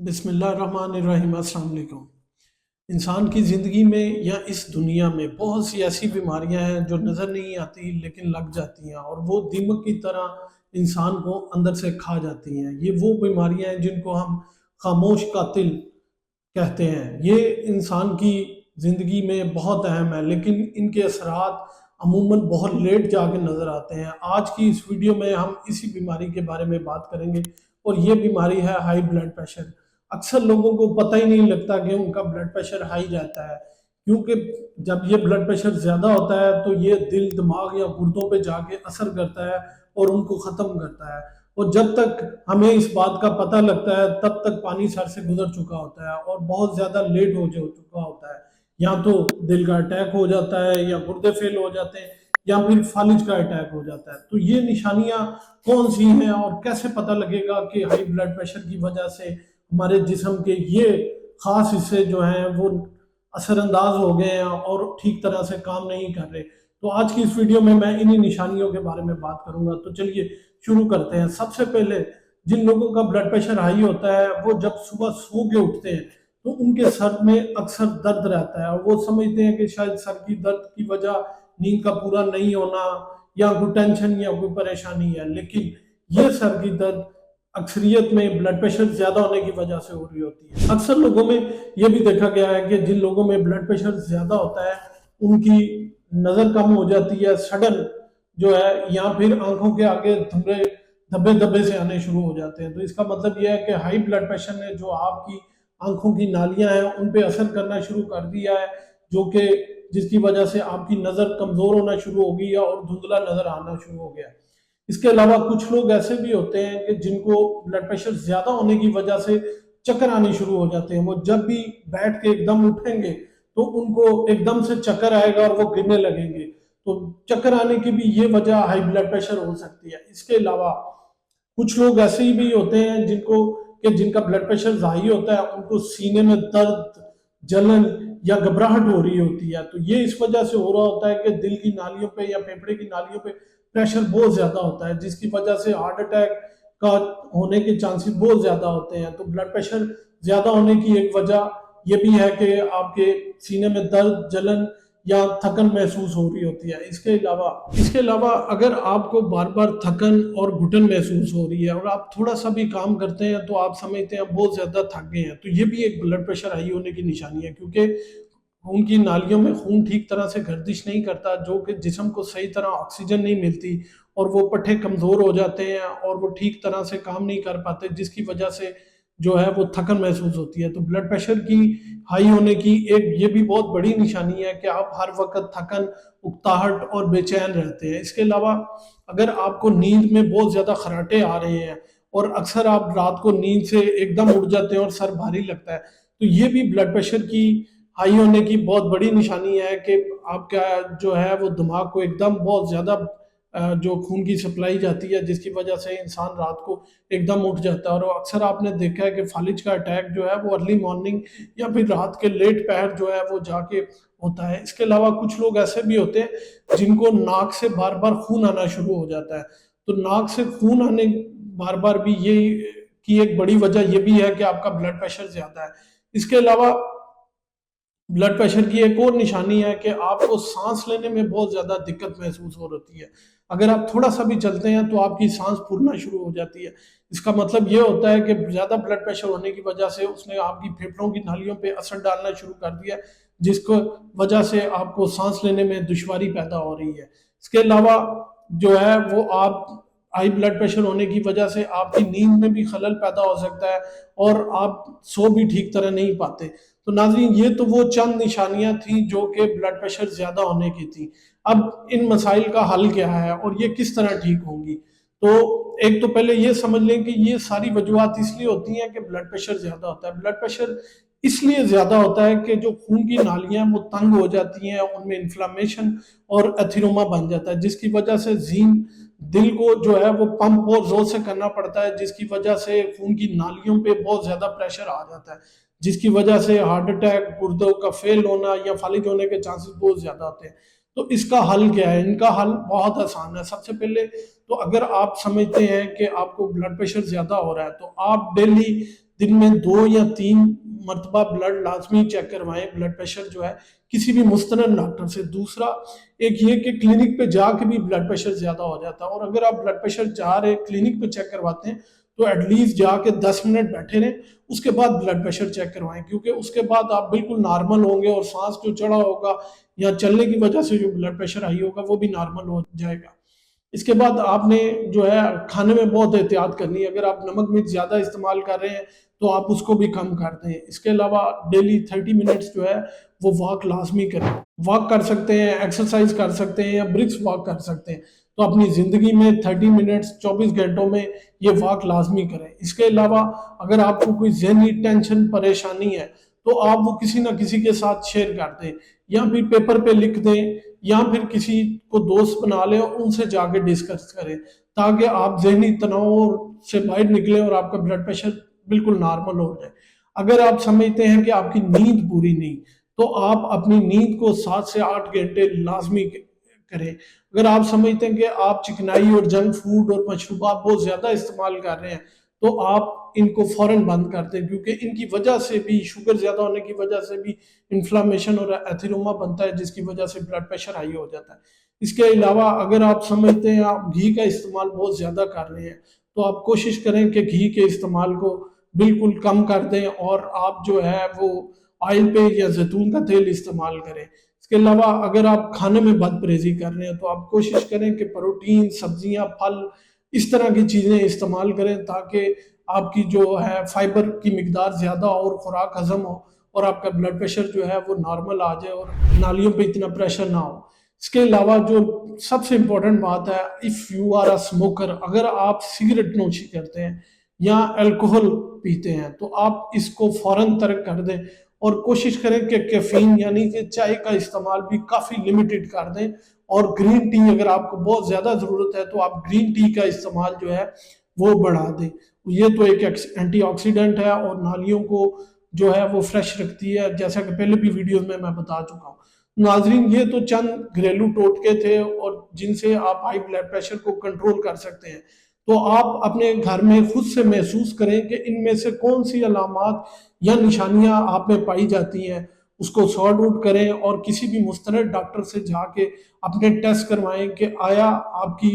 बिस्मिल्लाहिर्रहमानिर्रहीम। अस्सलाम वालेकुम। इंसान की ज़िंदगी में या इस दुनिया में बहुत सी ऐसी बीमारियां हैं जो नज़र नहीं आती लेकिन लग जाती हैं और वो दीमक की तरह इंसान को अंदर से खा जाती हैं। ये वो बीमारियां हैं जिनको हम खामोश कातिल कहते हैं। ये इंसान की ज़िंदगी में बहुत अहम है लेकिन इनके असरात अमूमन बहुत लेट जाके नज़र आते हैं। आज की इस वीडियो में हम इसी बीमारी के बारे में बात करेंगे और ये बीमारी है हाई ब्लड प्रेशर। अक्सर लोगों को पता ही नहीं लगता कि उनका ब्लड प्रेशर हाई जाता है, क्योंकि जब ये ब्लड प्रेशर ज़्यादा होता है तो ये दिल दिमाग या गुर्दों पे जाके असर करता है और उनको ख़त्म करता है। और जब तक हमें इस बात का पता लगता है तब तक पानी सर से गुजर चुका होता है और बहुत ज़्यादा लेट हो चुका होता है। या तो दिल का अटैक हो जाता है या गुर्दे फेल हो जाते हैं या फिर फालिज का अटैक हो जाता है। तो ये निशानियां कौन सी हैं और कैसे पता लगेगा कि हाई ब्लड प्रेशर की वजह से हमारे जिस्म के ये खास हिस्से जो हैं वो असरअंदाज हो गए हैं और ठीक तरह से काम नहीं कर रहे। तो आज की इस वीडियो में मैं इन्हीं निशानियों के बारे में बात करूंगा। तो चलिए शुरू करते हैं। सबसे पहले जिन लोगों का ब्लड प्रेशर हाई होता है वो जब सुबह सो के उठते हैं तो उनके सर में अक्सर दर्द रहता है और वो समझते हैं कि शायद सर की दर्द की वजह नींद का पूरा नहीं होना या कोई टेंशन या कोई परेशानी है, लेकिन ये सर की दर्द अक्सरियत में ब्लड प्रेशर ज्यादा होने की वजह से हो रही होती है। अक्सर लोगों में ये भी देखा गया है कि जिन लोगों में ब्लड प्रेशर ज्यादा होता है उनकी नजर कम हो जाती है सडन जो है, या फिर आंखों के आगे धुंधले धब्बे धब्बे से आने शुरू हो जाते हैं। तो इसका मतलब यह है कि हाई ब्लड प्रेशर ने जो आपकी आंखों की नालियां हैं उन पे असर करना शुरू कर दिया है, जो कि जिसकी वजह से आपकी नज़र कमज़ोर होना शुरू हो गई है और धुंधला नज़र आना शुरू हो गया। इसके अलावा कुछ लोग ऐसे भी होते हैं कि जिनको ब्लड प्रेशर ज़्यादा होने की वजह से चक्कर आने शुरू हो जाते हैं। वो जब भी बैठ के एकदम उठेंगे तो उनको एकदम से चक्कर आएगा और वो गिरने लगेंगे। तो चक्कर आने की भी ये वजह हाई ब्लड प्रेशर हो सकती है। इसके अलावा कुछ लोग ऐसे ही भी होते हैं जिनका ब्लड प्रेशर हाई होता है, उनको सीने में दर्द, जलन या घबराहट हो रही होती है। तो ये इस वजह से हो रहा होता है कि दिल की नालियों पे या फेफड़े की नालियों पे प्रेशर बहुत ज्यादा होता है, जिसकी वजह से हार्ट अटैक का होने के चांसेस बहुत ज्यादा होते हैं। तो ब्लड प्रेशर ज्यादा होने की एक वजह ये भी है कि आपके सीने में दर्द, जलन या थकन महसूस हो रही होती है। इसके अलावा अगर आपको बार बार थकन और घुटन महसूस हो रही है और आप थोड़ा सा भी काम करते हैं तो आप समझते हैं बहुत ज्यादा थक गए हैं, तो ये भी एक ब्लड प्रेशर हाई होने की निशानी है, क्योंकि खून की नालियों में खून ठीक तरह से गर्दिश नहीं करता, जो कि जिस्म को सही तरह ऑक्सीजन नहीं मिलती और वो पट्टे कमजोर हो जाते हैं और वो ठीक तरह से काम नहीं कर पाते, जिसकी वजह से जो है वो थकन महसूस होती है। तो ब्लड प्रेशर की हाई होने की एक ये भी बहुत बड़ी निशानी है कि आप हर वक्त थकन, उकताहट और बेचैन रहते हैं। इसके अलावा अगर आपको नींद में बहुत ज्यादा खर्राटे आ रहे हैं और अक्सर आप रात को नींद से एकदम उठ जाते हैं और सर भारी लगता है, तो ये भी ब्लड प्रेशर की हाई होने की बहुत बड़ी निशानी है कि आपका जो है वो दिमाग को एकदम बहुत ज़्यादा जो खून की सप्लाई जाती है, जिसकी वजह से इंसान रात को एकदम उठ जाता है। और अक्सर आपने देखा है कि फालिज का अटैक जो है वो अर्ली मॉर्निंग या फिर रात के लेट पहर जो है वो जाके होता है। इसके अलावा कुछ लोग ऐसे भी होते हैं जिनको नाक से बार बार खून आना शुरू हो जाता है। तो नाक से खून आने बार बार भी ये की एक बड़ी वजह ये भी है कि आपका ब्लड प्रेशर ज़्यादा है। इसके अलावा ब्लड प्रेशर की एक और निशानी है कि आपको सांस लेने में बहुत ज्यादा दिक्कत महसूस हो रही है। अगर आप थोड़ा सा भी चलते हैं तो आपकी सांस फूलना शुरू हो जाती है। इसका मतलब ये होता है कि ज्यादा ब्लड प्रेशर होने की वजह से उसने आपकी फेफड़ों की नालियों पे असर डालना शुरू कर दिया, जिसको वजह से आपको सांस लेने में दुश्वारी पैदा हो रही है। इसके अलावा जो है वो आप हाई ब्लड प्रेशर होने की वजह से आपकी नींद में भी खलल पैदा हो सकता है और आप सो भी ठीक तरह नहीं पाते। तो नाज़रीन, ये तो वो चंद निशानियां थी जो कि ब्लड प्रेशर ज्यादा होने की थी। अब इन मसाइल का हल क्या है और ये किस तरह ठीक होंगी? तो एक तो पहले ये समझ लें कि ये सारी वजूहत इसलिए होती हैं कि ब्लड प्रेशर ज्यादा होता है। ब्लड प्रेशर इसलिए ज्यादा होता है कि जो खून की नालियां वो तंग हो जाती हैं, उनमें इन्फ्लामेशन और एथिरोमा बन जाता है, जिसकी वजह से दिल को जो है वो पंप बहुत जोर से करना पड़ता है, जिसकी वजह से खून की नालियों पे बहुत ज्यादा प्रेशर आ जाता है, जिसकी वजह से हार्ट अटैक, गुर्दों का फेल होना या फालिज होने के चांसेस बहुत ज्यादा होते हैं। तो इसका हल क्या है? इनका हल बहुत आसान है। सबसे पहले तो अगर आप समझते हैं कि आपको ब्लड प्रेशर ज्यादा हो रहा है तो आप डेली दिन में 2 या 3 मरतबा ब्लड लाजमी चेक करवाएं, ब्लड प्रेशर जो है किसी भी मुस्तनद डॉक्टर से। दूसरा एक ये कि क्लिनिक पे जाके भी ब्लड प्रेशर ज़्यादा हो जाता है, और अगर आप ब्लड प्रेशर जा रहे क्लिनिक पे चेक करवाते हैं तो एटलीस्ट जाके 10 मिनट बैठे रहें, उसके बाद ब्लड प्रेशर चेक करवाएं, क्योंकि उसके बाद आप बिल्कुल नॉर्मल होंगे और सांस जो चढ़ा होगा या चलने की वजह से जो ब्लड प्रेशर हाई होगा वो भी नॉर्मल हो जाएगा। इसके बाद आपने जो है खाने में बहुत एहतियात करनी है। अगर आप नमक मिर्च ज़्यादा इस्तेमाल कर रहे हैं तो आप उसको भी कम कर दें। इसके अलावा डेली 30 मिनट्स जो है वो वॉक लाजमी करें। वॉक कर सकते हैं, एक्सरसाइज कर सकते हैं या ब्रिक्स वॉक कर सकते हैं। तो अपनी ज़िंदगी में 30 मिनट्स 24 घंटों में ये वॉक लाजमी करें। इसके अलावा अगर आपको कोई ज़हनी टेंशन परेशानी है तो आप वो किसी ना किसी के साथ शेयर कर दें, या फिर पेपर पे लिख दें, या फिर किसी को दोस्त बना लें और उनसे जाके डिस्कस करें, ताकि आप जहनी तनाव से बाहर निकलें और आपका ब्लड प्रेशर बिल्कुल नॉर्मल हो जाए। अगर आप समझते हैं कि आपकी नींद पूरी नहीं, तो आप अपनी नींद को 7 से 8 घंटे लाजमी करें। अगर आप समझते हैं कि आप चिकनाई और जंक फूड और मशरूबात बहुत ज़्यादा इस्तेमाल कर रहे हैं, तो आप इनको फ़ौरन बंद कर दें, क्योंकि इनकी वजह से भी, शुगर ज़्यादा होने की वजह से भी इन्फ्लामेशन और एथेरोमा बनता है, जिसकी वजह से ब्लड प्रेशर हाई हो जाता है। इसके अलावा अगर आप समझते हैं आप घी का इस्तेमाल बहुत ज़्यादा कर रहे हैं, तो आप कोशिश करें कि घी के इस्तेमाल को बिल्कुल कम कर दें और आप जो है वो ऑयल पे या जैतून का तेल इस्तेमाल करें। इसके अलावा अगर आप खाने में बद परहेज़ी कर रहे हैं तो आप कोशिश करें कि प्रोटीन, सब्जियाँ, फल इस तरह की चीज़ें इस्तेमाल करें, ताकि आपकी जो है फाइबर की मिकदार ज़्यादा हो और खुराक हज़म हो और आपका ब्लड प्रेशर जो है वो नॉर्मल आ जाए और नालियों पे इतना प्रेशर ना हो। इसके अलावा जो सबसे इम्पोर्टेंट बात है, if you are a smoker, अगर आप सिगरेट नोशी करते हैं या अल्कोहल पीते हैं तो आप इसको फ़ौरन तर्क कर दें और कोशिश करें कि कैफ़ीन यानी कि चाय का इस्तेमाल भी काफ़ी लिमिटेड कर दें, और ग्रीन टी अगर आपको बहुत ज़्यादा ज़रूरत है तो आप ग्रीन टी का इस्तेमाल जो है वो बढ़ा दें। ये तो एक एंटीऑक्सीडेंट है और नालियों को जो है वो फ्रेश रखती है, जैसा कि पहले भी वीडियोस में मैं बता चुका हूँ। नाजरीन, ये तो चंद घरेलू टोटके थे और जिनसे आप हाई ब्लड प्रेशर को कंट्रोल कर सकते हैं। तो आप अपने घर में खुद से महसूस करें कि इनमें से कौन सी अलामात या निशानियां आप में पाई जाती हैं, उसको सॉर्ट आउट करें और किसी भी मुस्तनद डॉक्टर से जाके अपने टेस्ट करवाएं कि आया आपकी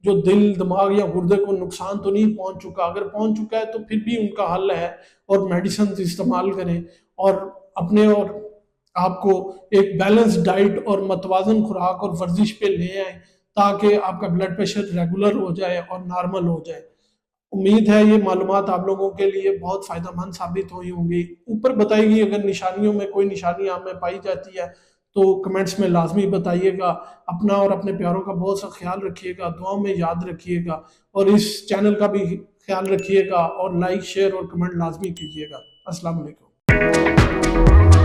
जो दिल, दिमाग या गुर्दे को नुकसान तो नहीं पहुंच चुका। अगर पहुंच चुका है तो फिर भी उनका हल है और मेडिसिन इस्तेमाल करें, और अपने और आपको एक बैलेंस डाइट और मतवाजन खुराक और वर्जिश पे ले आए, ताकि आपका ब्लड प्रेशर रेगुलर हो जाए और नॉर्मल हो जाए। उम्मीद है ये मालूमात आप लोगों के लिए बहुत फ़ायदेमंद साबित हुई होंगी। ऊपर बताई गई अगर निशानियों में कोई निशानी आप में पाई जाती है तो कमेंट्स में लाजमी बताइएगा। अपना और अपने प्यारों का बहुत सा ख्याल रखिएगा, दुआओं में याद रखिएगा, और इस चैनल का भी ख्याल रखिएगा और लाइक, शेयर और कमेंट लाजमी कीजिएगा। अस्सलाम वालेकुम।